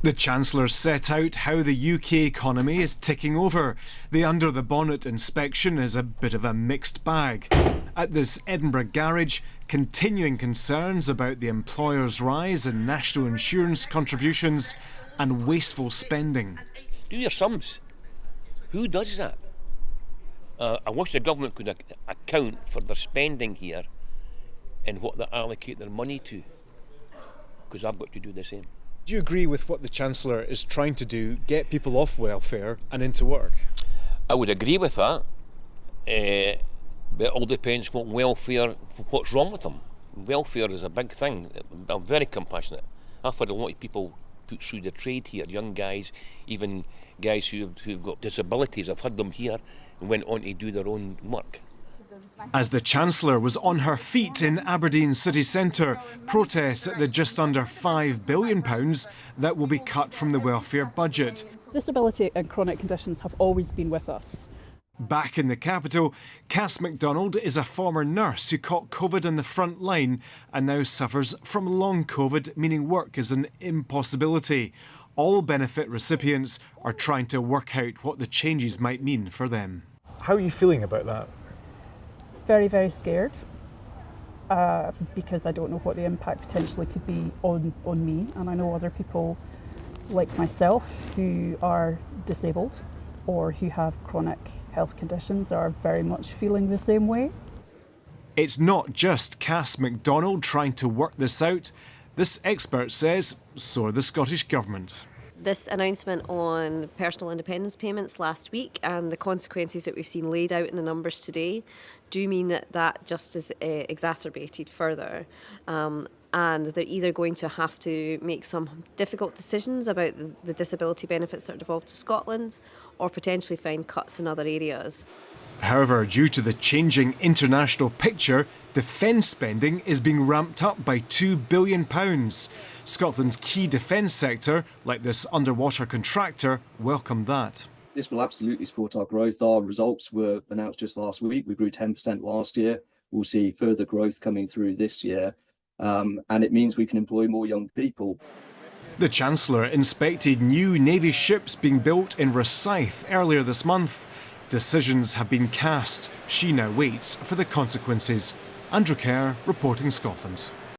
The Chancellor set out how the UK economy is ticking over. The under-the-bonnet inspection is a bit of a mixed bag. At this Edinburgh garage, continuing concerns about the employer's rise in national insurance contributions and wasteful spending. Do your sums. Who does that? I wish the government could account for their spending here and what they allocate their money to, because I've got to do the same. Do you agree with what the Chancellor is trying to do, get people off welfare and into work? I would agree with that, but it all depends what welfare, what's wrong with them. Welfare is a big thing. I'm very compassionate. I've had a lot of people put through the trade here, young guys, even guys who've got disabilities. I've had them here and went on to do their own work. As the Chancellor was on her feet in Aberdeen city centre, protests at the just under £5 billion that will be cut from the welfare budget. Disability and chronic conditions have always been with us. Back in the capital, Cass MacDonald is a former nurse who caught COVID on the front line and now suffers from long COVID, meaning work is an impossibility. All benefit recipients are trying to work out what the changes might mean for them. How are you feeling about that? Very, very scared because I don't know what the impact potentially could be on me, and I know other people like myself who are disabled or who have chronic health conditions are very much feeling the same way. It's not just Cass MacDonald trying to work this out. This expert says so are the Scottish Government. This announcement on personal independence payments last week and the consequences that we've seen laid out in the numbers today do mean that just is exacerbated further. And they're either going to have to make some difficult decisions about the disability benefits that are devolved to Scotland or potentially find cuts in other areas. However, due to the changing international picture, defence spending is being ramped up by £2 billion. Scotland's key defence sector, like this underwater contractor, welcomed that. This will absolutely support our growth. Our results were announced just last week. We grew 10% last year. We'll see further growth coming through this year. And it means we can employ more young people. The Chancellor inspected new Navy ships being built in Rosyth earlier this month. Decisions have been cast. She now waits for the consequences. Andrew Kerr, reporting Scotland.